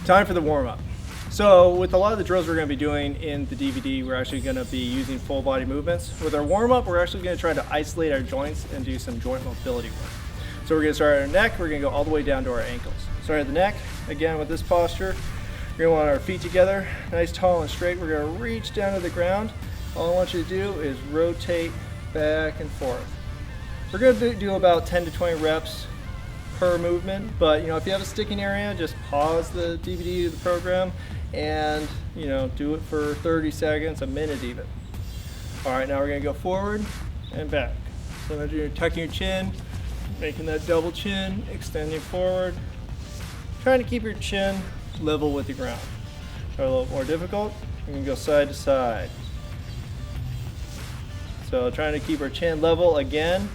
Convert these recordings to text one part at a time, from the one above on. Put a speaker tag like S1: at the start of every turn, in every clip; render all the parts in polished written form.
S1: Time for the warm-up. So with a lot of the drills we're going to be doing in the DVD, we're actually going to be using full body movements. With our warm-up, we're actually going to try to isolate our joints and do some joint mobility work. So we're going to start at our neck, we're going to go all the way down to our ankles. Start at the neck, again with this posture, we're going to want our feet together, nice tall and straight. We're going to reach down to the ground. All I want you to do is rotate back and forth. We're going to do about 10 to 20 reps per movement, but if you have a sticking area, just pause the DVD of the program and do it for 30 seconds, a minute even. All right, now we're going to go forward and back. So you're tucking your chin, making that double chin, extending forward, trying to keep your chin level with the ground. Try a little more difficult. We're going to go side to side. So trying to keep our chin level again,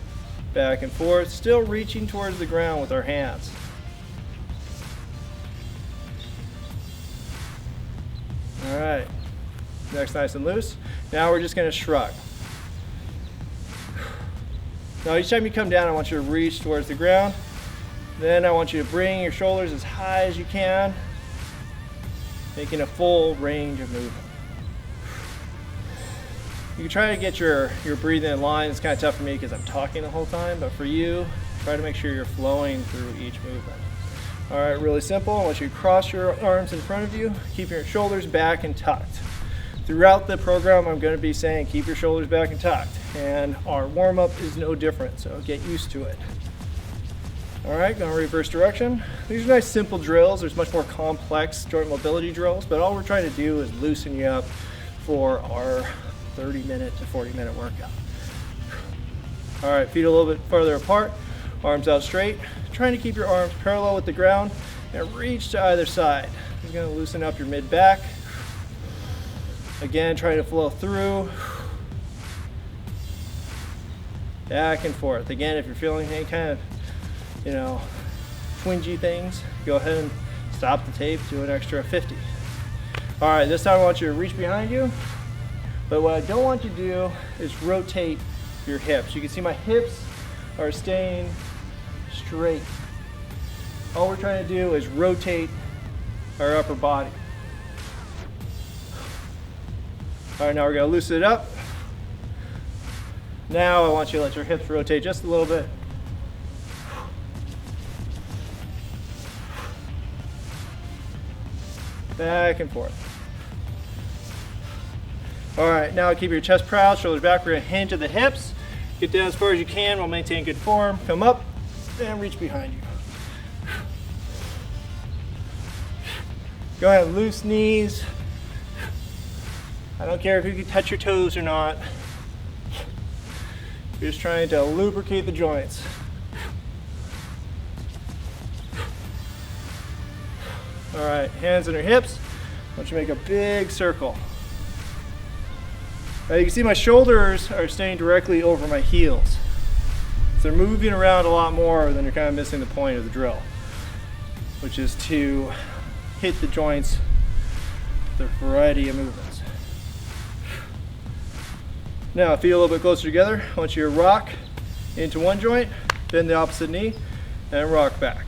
S1: back and forth, still reaching towards the ground with our hands. All right, next nice and loose. Now we're just going to shrug. Now each time you come down, I want you to reach towards the ground. Then I want you to bring your shoulders as high as you can, making a full range of movement. You can try to get your breathing in line. It's kind of tough for me because I'm talking the whole time, but for you, try to make sure you're flowing through each movement. All right, really simple. I want you to cross your arms in front of you, keep your shoulders back and tucked. Throughout the program, I'm going to be saying keep your shoulders back and tucked, and our warm-up is no different, so get used to it. All right, going reverse direction. These are nice simple drills. There's much more complex joint mobility drills, but all we're trying to do is loosen you up for our 30-minute to 40-minute workout. All right, feet a little bit farther apart, arms out straight. Trying to keep your arms parallel with the ground and reach to either side. This is going to loosen up your mid-back. Again, trying to flow through. Back and forth. Again, if you're feeling any kind of twingy things, go ahead and stop the tape, do an extra 50. All right, this time I want you to reach behind you, but what I don't want you to do is rotate your hips. You can see my hips are staying straight. All we're trying to do is rotate our upper body. All right, now we're going to loosen it up. Now I want you to let your hips rotate just a little bit. Back and forth. All right, now keep your chest proud, shoulders back. We're going to hinge at the hips. Get down as far as you can while maintaining good form. Come up and reach behind you. Go ahead, loose knees. I don't care if you can touch your toes or not. You're just trying to lubricate the joints. All right, hands on your hips. I want you to make a big circle. Now you can see my shoulders are staying directly over my heels. So they're moving around a lot more than you're kind of missing the point of the drill, which is to hit the joints with a variety of movements. Now feet a little bit closer together. I want you to rock into one joint, bend the opposite knee, and rock back.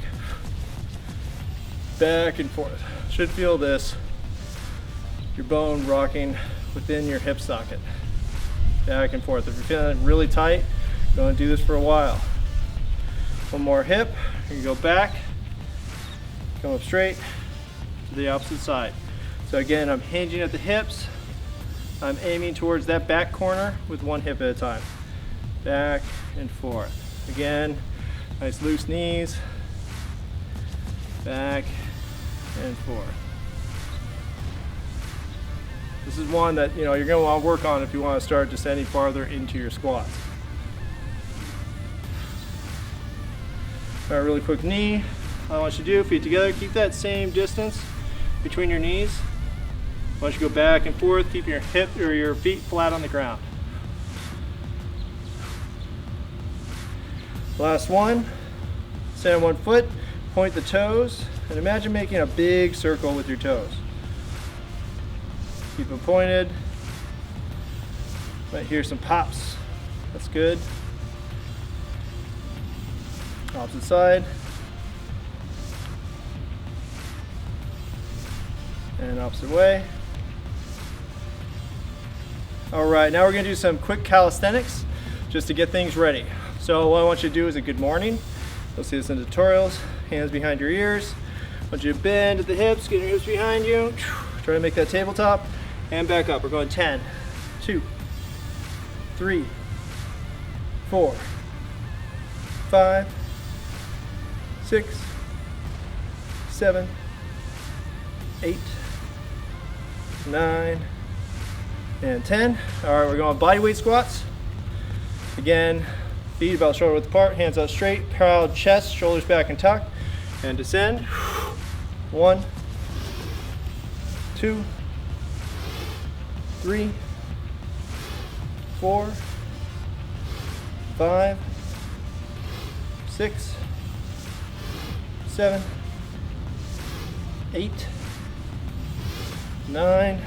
S1: Back and forth. Should feel this, your bone rocking within your hip socket. Back and forth. If you're feeling really tight, go and do this for a while. One more hip. You can go back, come up straight to the opposite side. So again, I'm hinging at the hips. I'm aiming towards that back corner with one hip at a time. Back and forth. Again, nice loose knees. Back and forth. This is one that you're going to want to work on if you want to start descending farther into your squats. All right, really quick knee. All I want you to do, feet together, keep that same distance between your knees. I want you to go back and forth, keep your hip or your feet flat on the ground. Last one. Stand on one foot, point the toes, and imagine making a big circle with your toes. Keep them pointed. Might hear some pops. That's good. Opposite side. and opposite way. All right, now we're gonna do some quick calisthenics just to get things ready. So what I want you to do is a good morning. You'll see this in tutorials. Hands behind your ears. I want you to bend at the hips, get your hips behind you. Try to make that tabletop and back up. We're going 10, 2, 3, 4, 5, 6, 7, 8, 9, and 10. All right, we're going body weight squats. Again, feet about shoulder width apart, hands out straight, proud chest, shoulders back and tuck, and descend. 1, 2, 3, 4, 5, 6, 7, 8, 9,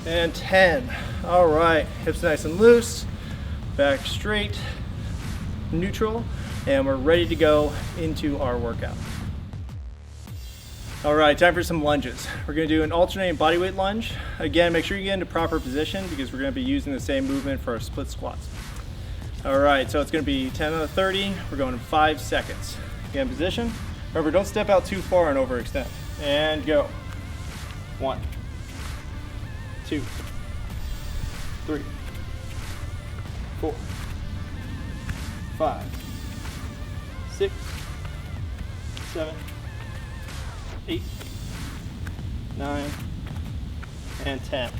S1: and 10. All right, hips nice and loose, back straight, neutral, and we're ready to go into our workout. All right, time for some lunges. We're gonna do an alternating bodyweight lunge. Again, make sure you get into proper position because we're gonna be using the same movement for our split squats. All right, so it's gonna be 10 out of 30. We're going in 5 seconds. Again, position. Remember, don't step out too far and overextend. And go. 1, 2, 3, 4, 5, 6, 7, 8, 9, and 10.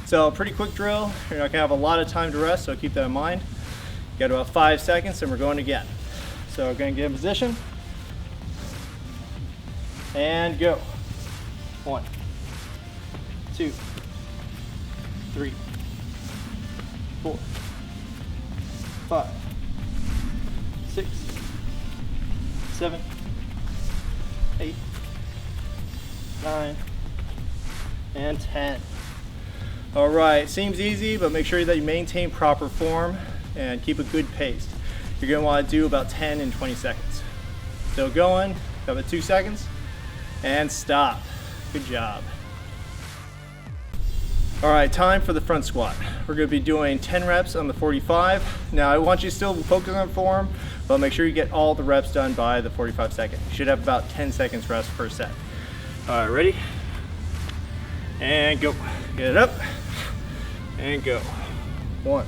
S1: So pretty quick drill. You're not gonna have a lot of time to rest, so keep that in mind. You got about 5 seconds and we're going again. So we're gonna get in position. And go. 1, 2, 3, 4, 5, 6, 7, 8, 9, and 10. All right, seems easy, but make sure that you maintain proper form and keep a good pace. You're gonna wanna do about 10 and 20 seconds. So going, about 2 seconds, and stop. Good job. All right, time for the front squat. We're gonna be doing 10 reps on the 45. Now I want you to still focus on form, but make sure you get all the reps done by the 45 second. You should have about 10 seconds rest per set. All right, ready? And go. Get it up, and go. 1,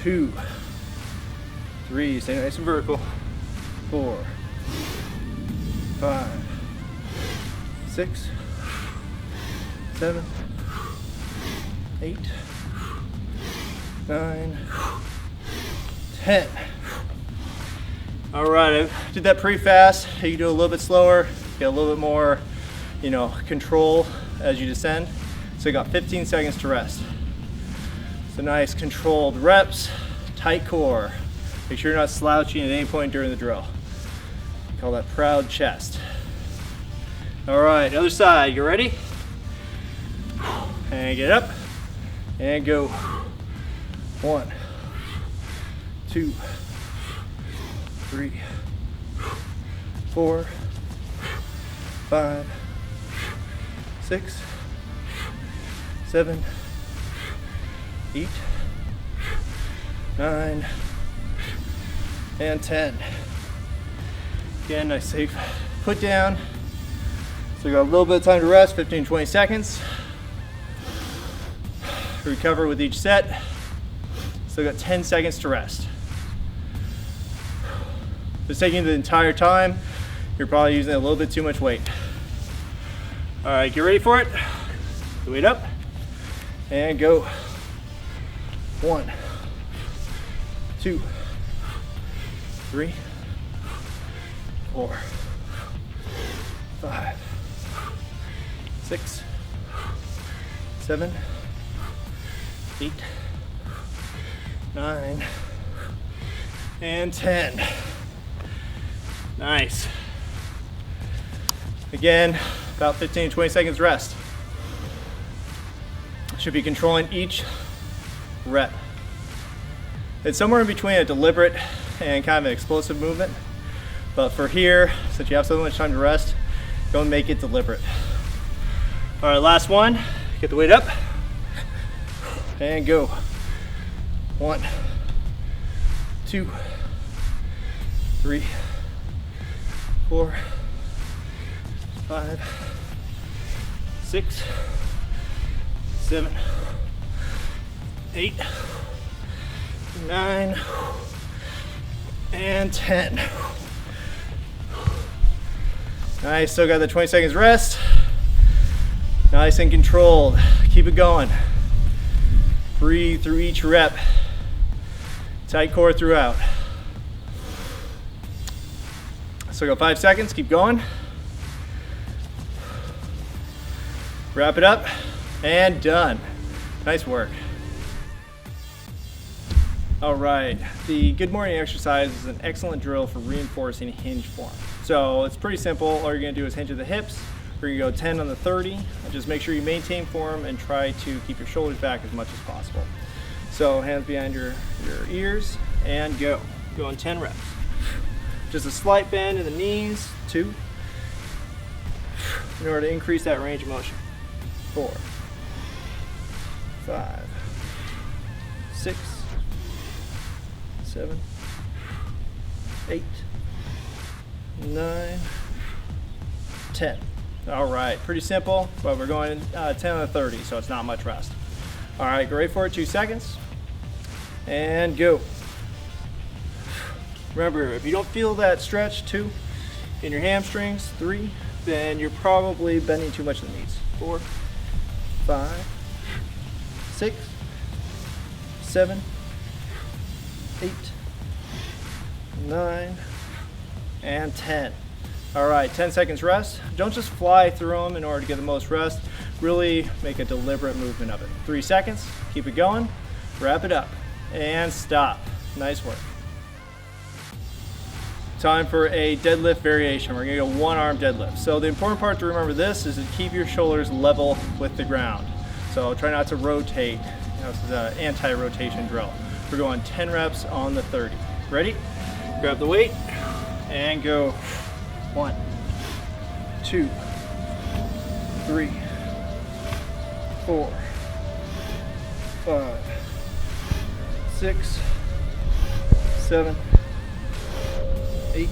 S1: 2, 3, stay nice and vertical. 4, 5, 6, 7, 8, 9, 10. All right, I did that pretty fast. You can do it a little bit slower, get a little bit more, control as you descend. So you got 15 seconds to rest. So nice controlled reps, tight core. Make sure you're not slouching at any point during the drill. Call that proud chest. All right, other side, you ready? And get up, and go. 1, 2, 3, 4, 5, 6, 7, 8, 9, and 10. Again, nice safe put down. So we got a little bit of time to rest, 15, 20 seconds. Recover with each set. Still got 10 seconds to rest. If it's taking the entire time, you're probably using a little bit too much weight. All right, get ready for it. Weight up, and go. 1, 2, 3, 4, 5, 6, 7, 8, 9, and 10. Nice. Again, about 15 to 20 seconds rest. Should be controlling each rep. It's somewhere in between a deliberate and kind of an explosive movement. But for here, since you have so much time to rest, Don't make it deliberate. All right, last one. Get the weight up and go. 1, 2, 3, 4, 5, 6, 7, 8, 9, and 10. Nice, still got the 20 seconds rest. Nice and controlled. Keep it going. Breathe through each rep. Tight core throughout. So go 5 seconds, keep going. Wrap it up, and done. Nice work. All right, the good morning exercise is an excellent drill for reinforcing hinge form. So it's pretty simple. All you're gonna do is hinge at the hips. We're gonna go 10 on the 30. Just make sure you maintain form and try to keep your shoulders back as much as possible. So hands behind your ears and go. Go on 10 reps. Just a slight bend in the knees, 2, in order to increase that range of motion. 4, 5, 6, 7, 8, 9, 10. All right, pretty simple, but we're going 10 on the 30, so it's not much rest. All right, go right for it, 2 seconds, and go. Remember, if you don't feel that stretch, 2, in your hamstrings, 3, then you're probably bending too much in the knees. 4, 5, 6, 7, 8, 9, and 10. All right, 10 seconds rest. Don't just fly through them in order to get the most rest. Really make a deliberate movement of it. 3 seconds, keep it going, wrap it up, and stop. Nice work. Time for a deadlift variation. We're gonna go 1-arm deadlift. So the important part to remember this is to keep your shoulders level with the ground. So try not to rotate. This is an anti-rotation drill. We're going 10 reps on the 30. Ready? Grab the weight and go. 1, 2, 3, 4, 5, 6, 7, 8,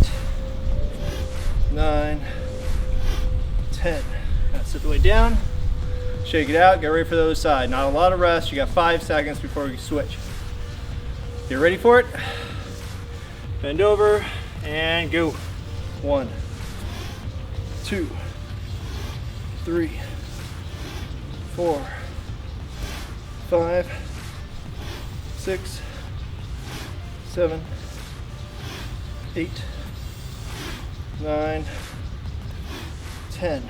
S1: 9, 10. Now sit the weight down, shake it out, get ready for the other side. Not a lot of rest, you got 5 seconds before we switch. Get ready for it. Bend over and go. 1, 2, 3, 4, 5, 6, 7, 8, 9, 10.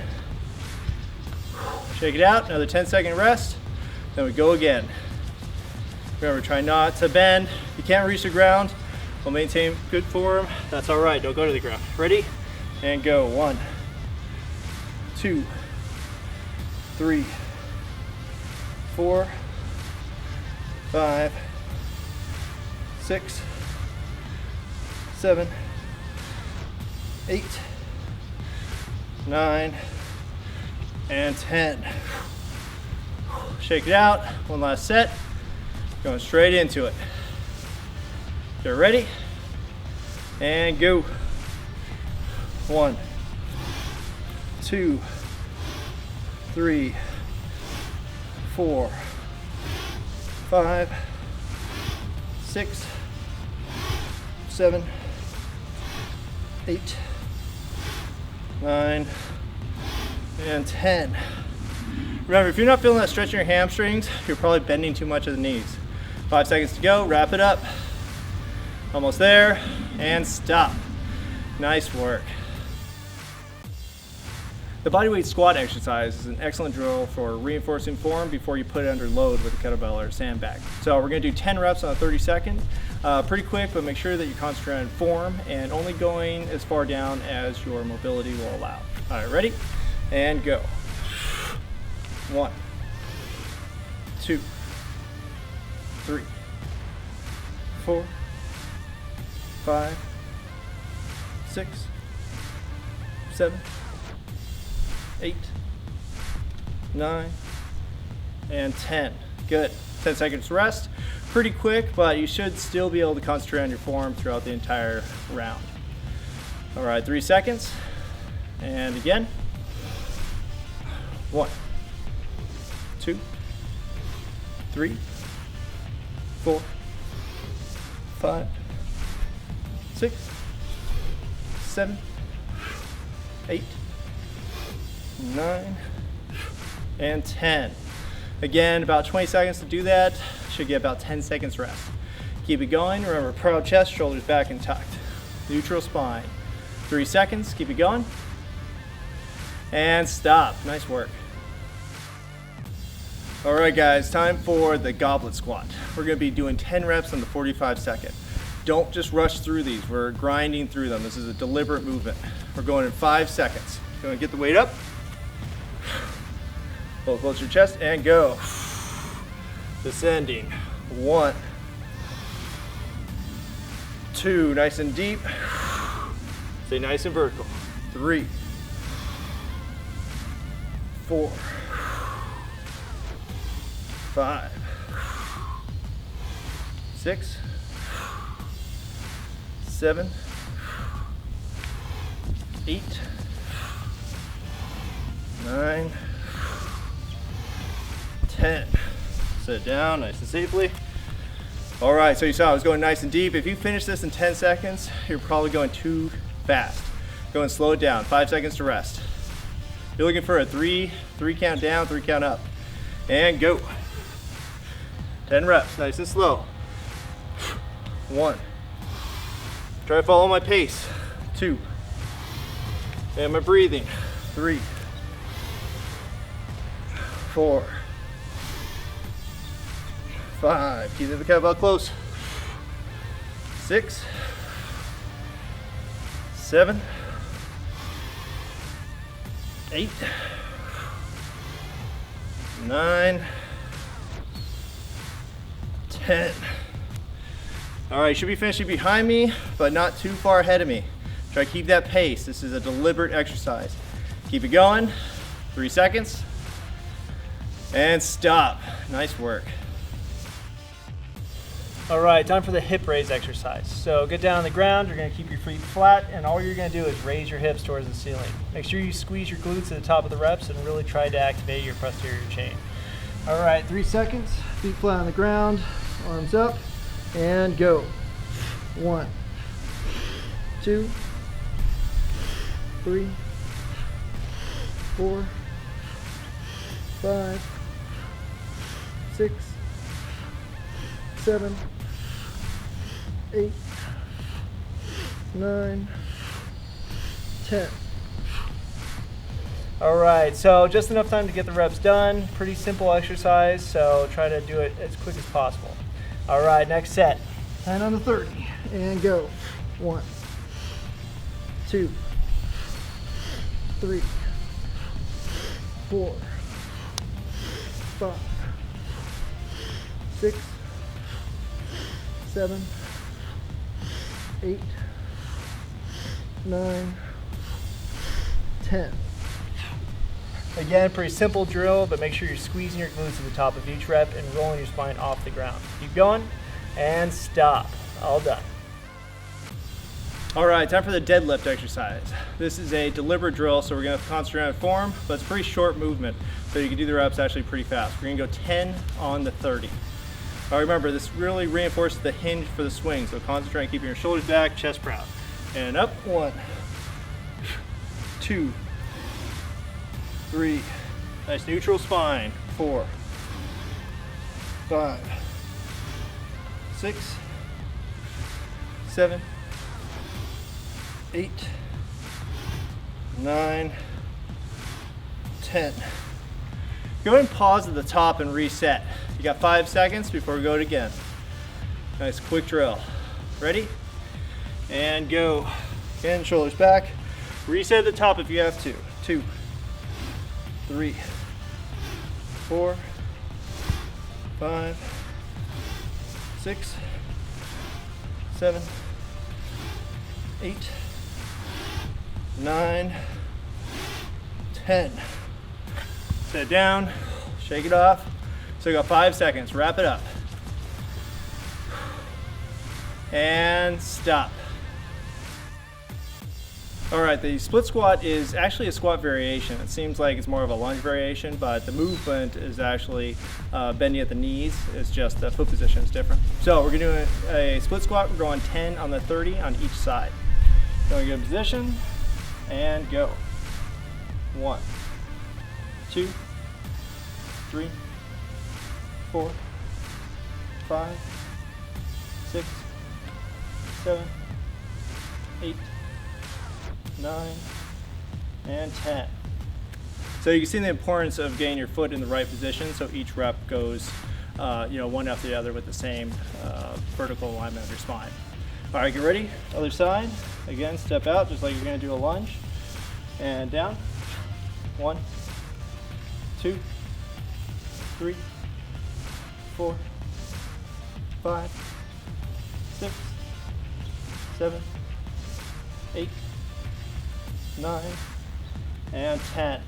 S1: Shake it out, another 10-second rest, then we go again. Remember, try not to bend. If you can't reach the ground, we'll maintain good form. That's all right, don't go to the ground. Ready? And go. 1, 2, 3, 4, 5, 6, 7, 8, 9, and 10. Shake it out. One last set. Going straight into it. Get ready. And go. 1, 2, 3, 4, 5, 6, 7, 8, 9, and 10. Remember, if you're not feeling that stretch in your hamstrings, you're probably bending too much of the knees. 5 seconds to go, wrap it up. Almost there, and stop. Nice work. The bodyweight squat exercise is an excellent drill for reinforcing form before you put it under load with a kettlebell or a sandbag. So we're gonna do 10 reps on a 30 second. Pretty quick, but make sure that you concentrate on form and only going as far down as your mobility will allow. All right, ready? And go. 1, 2, 3, 4, 5, 6, 7, 8, 9, and 10. Good. 10 seconds rest. Pretty quick, but you should still be able to concentrate on your form throughout the entire round. All right, 3 seconds. And again. 1, 2, 3, 4, 5, 6, 7, 8, 9, and 10. Again, about 20 seconds to do that. Should get about 10 seconds rest. Keep it going. Remember, proud chest, shoulders back and tucked. Neutral spine. 3 seconds. Keep it going. And stop. Nice work. All right, guys, time for the goblet squat. We're going to be doing 10 reps on the 45-second. Don't just rush through these. We're grinding through them. This is a deliberate movement. We're going in 5 seconds. Going to get the weight up. Pull close to your chest and go. Descending. 1, 2, nice and deep. Stay nice and vertical. 3, 4, 5, 6, 7, 8, 9, 10. Sit down nice and safely. All right, so you saw I was going nice and deep. If you finish this in 10 seconds, you're probably going too fast. Go and slow it down. 5 seconds to rest. You're looking for a three count down, 3 count up. And go. 10 reps, nice and slow. 1. Try to follow my pace. 2. And my breathing. 3, 4, 5. Keep the kettlebell close. 6, 7, 8, 9, 10. All right, should be finishing behind me, but not too far ahead of me. Try to keep that pace. This is a deliberate exercise. Keep it going. 3 seconds. And stop. Nice work. All right, time for the hip raise exercise. So get down on the ground, you're gonna keep your feet flat, and all you're gonna do is raise your hips towards the ceiling. Make sure you squeeze your glutes at the top of the reps and really try to activate your posterior chain. All right, 3 seconds, feet flat on the ground, arms up, and go. 1, 2, 3, 4, 5, 6, 7, 8, 9, 10. All right, so just enough time to get the reps done. Pretty simple exercise, so try to do it as quick as possible. All right, next set. 10 on the 30, and go. 1, 2, 3, 4, 5, 6, 7, 8, 9, 10. Again, pretty simple drill, but make sure you're squeezing your glutes at the top of each rep and rolling your spine off the ground. Keep going and stop. All done. All right, time for the deadlift exercise. This is a deliberate drill, so we're gonna concentrate on form, but it's a pretty short movement, so you can do the reps actually pretty fast. We're gonna go 10 on the 30. All right, remember, this really reinforces the hinge for the swing, so concentrate on keeping your shoulders back, chest proud. And up, 1, 2, 3, nice neutral spine, 4, 5, 6, 7, 8, 9, 10. Go ahead and pause at the top and reset. You got 5 seconds before we go it again. Nice quick drill. Ready? And go. Again, shoulders back. Reset at the top if you have to. 2, 3, 4, 5, 6, 7, 8, 9, 10. Set it down, shake it off. So you got 5 seconds, wrap it up. And stop. All right, the split squat is actually a squat variation. It seems like it's more of a lunge variation, but the movement is actually bending at the knees. It's just the foot position is different. So we're gonna do a split squat. We're going 10 on the 30 on each side. Going to get a position and go. 1, 2, 3, 4, 5, 6, 7, 8, 9, and 10. So you can see the importance of getting your foot in the right position so each rep goes one after the other with the same vertical alignment of your spine. All right, get ready. Other side. Again, step out just like you're going to do a lunge. And down. 1, 2, 3, 4, 5, 6, 7, 8, 9, and 10.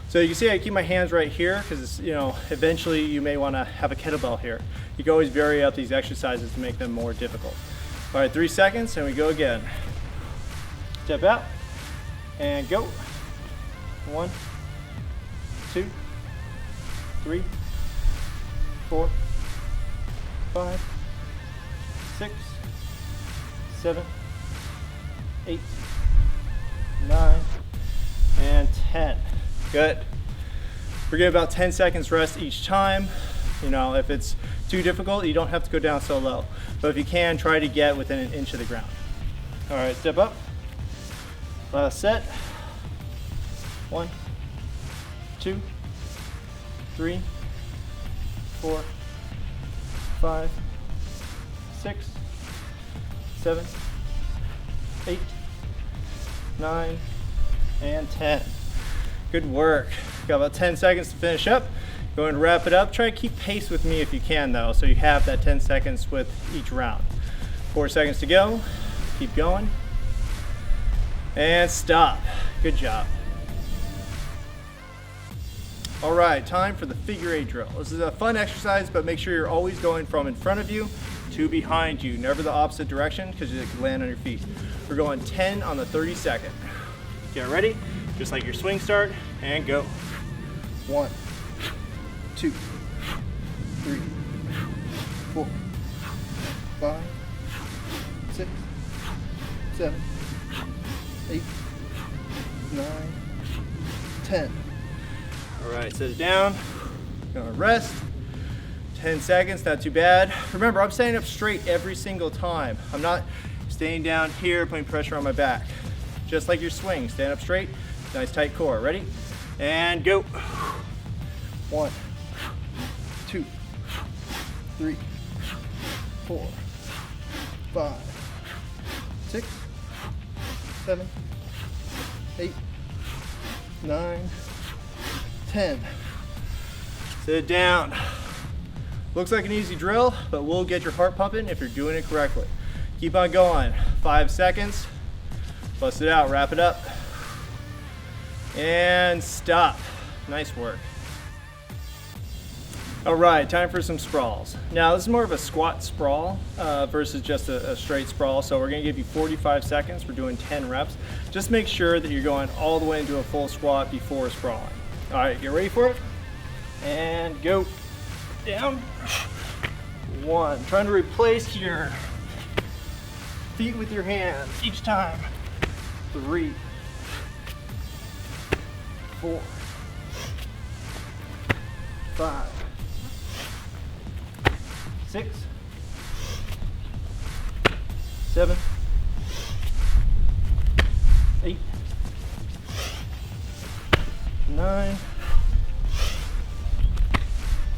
S1: So you can see I keep my hands right here because eventually you may want to have a kettlebell here. You can always vary up these exercises to make them more difficult. All right, 3 seconds and we go again. Step out and go. 1, 2, 3, 4, 5, 6, 7, 8, 9, and 10. Good. We're getting about 10 seconds rest each time. If it's too difficult, you don't have to go down so low. But if you can, try to get within an inch of the ground. All right, step up. Last set. 1, 2, 3, 4, 5, 6, 7, 8, 9, and 10. Good work. Got about 10 seconds to finish up. Go and wrap it up. Try to keep pace with me if you can though, so you have that 10 seconds with each round. 4 seconds to go. Keep going. And stop. Good job. All right, time for the figure 8 drill. This is a fun exercise, but make sure you're always going from in front of you to behind you, never the opposite direction because you can land on your feet. We're going 10 on the 32nd. Get ready, just like your swing start, and go. 1, 2, 3, 4, 5, 6, 7, 8, 9, 10. All right, set it down. Gonna rest. 10 seconds, not too bad. Remember, I'm standing up straight every single time. I'm not staying down here, putting pressure on my back. Just like your swing, stand up straight, nice tight core. Ready? And go. 1, 2, 3, 4, 5, 6, 7, 8, 9, 10. Sit down. Looks like an easy drill, but we'll get your heart pumping if you're doing it correctly. Keep on going. 5 seconds. Bust it out, wrap it up. And stop. Nice work. All right, time for some sprawls. Now this is more of a squat sprawl versus just a straight sprawl. So we're gonna give you 45 seconds. We're doing 10 reps. Just make sure that you're going all the way into a full squat before sprawling. All right, get ready for it. And go. Down. 1. Trying to replace your feet with your hands each time. 3, 4, 5, 6, 7, 8, 9,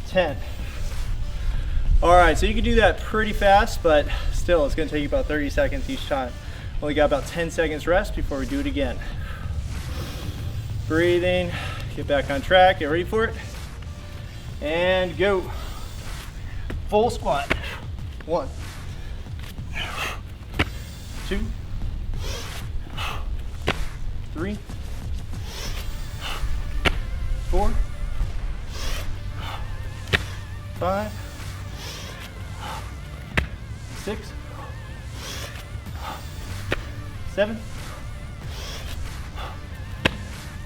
S1: 10. All right, so you can do that pretty fast, but still it's gonna take you about 30 seconds each time. Only got about 10 seconds rest before we do it again. Breathing, get back on track, get ready for it. And go. Full squat. 1, 2, 3, 4, 5, 6, 7,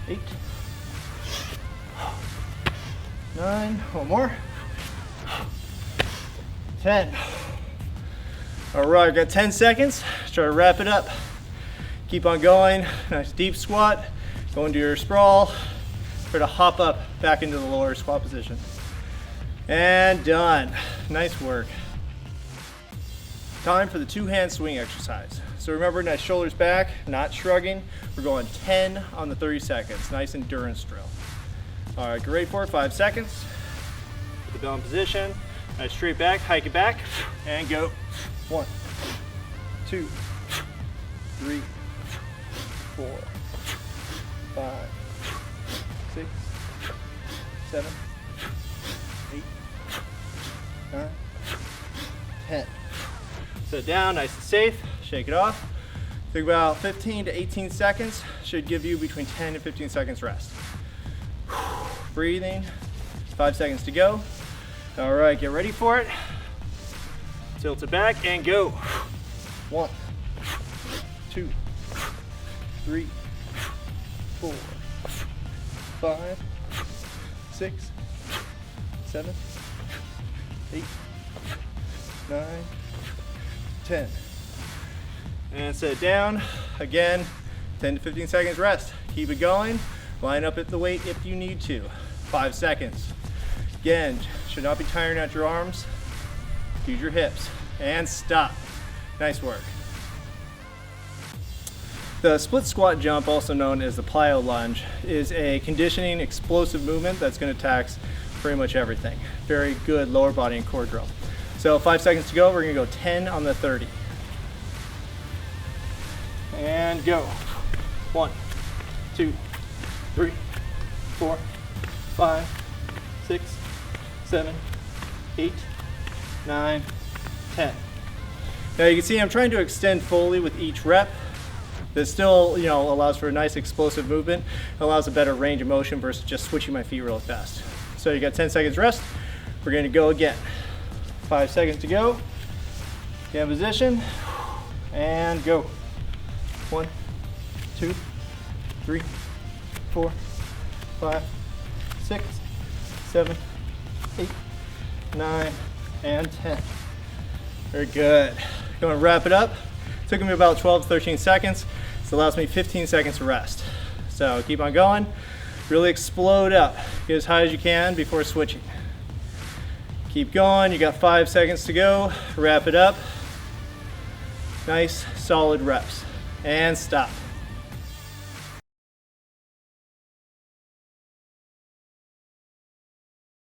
S1: 8, 9, one more, 10. All right, got 10 seconds. Try to wrap it up. Keep on going. Nice deep squat. Go into your sprawl. Try to hop up back into the lower squat position. And done. Nice work. Time for the two-hand swing exercise. So remember, nice shoulders back, not shrugging. We're going 10 on the 30 seconds. Nice endurance drill. All right, get ready for it. 5 seconds. Put the bell in position. Nice straight back, hike it back, and go. 1, 2, 3, 4, 5, 6, 7, 8, 9, 10. Sit down, nice and safe. Shake it off. Think about 15 to 18 seconds. Should give you between 10 and 15 seconds rest. Breathing. 5 seconds to go. All right, get ready for it. Tilt it back and go. 1, 2, 3, 4, 5, 6, 7, 8, 9, 10. And sit down. Again, 10 to 15 seconds rest. Keep it going. Line up at the weight if you need to. 5 seconds. Again, should not be tiring out your arms. Use your hips. And stop. Nice work. The split squat jump, also known as the plyo lunge, is a conditioning explosive movement that's going to tax pretty much everything. Very good lower body and core drill. So 5 seconds to go. We're going to go 10 on the 30. And go. 1, 2, 3, 4, 5, 6, 7, 8, 9, 10. Now you can see I'm trying to extend fully with each rep. This still, allows for a nice explosive movement. It allows a better range of motion versus just switching my feet really fast. So you got 10 seconds rest. We're going to go again. 5 seconds to go. Get in position and go. 1, 2, 3, 4, 5, 6, 7, 8, 9, and 10. Very good. Going to wrap it up. Took me about 12 to 13 seconds. This allows me 15 seconds to rest. So keep on going. Really explode up. Get as high as you can before switching. Keep going. You got 5 seconds to go. Wrap it up. Nice, solid reps. And stop.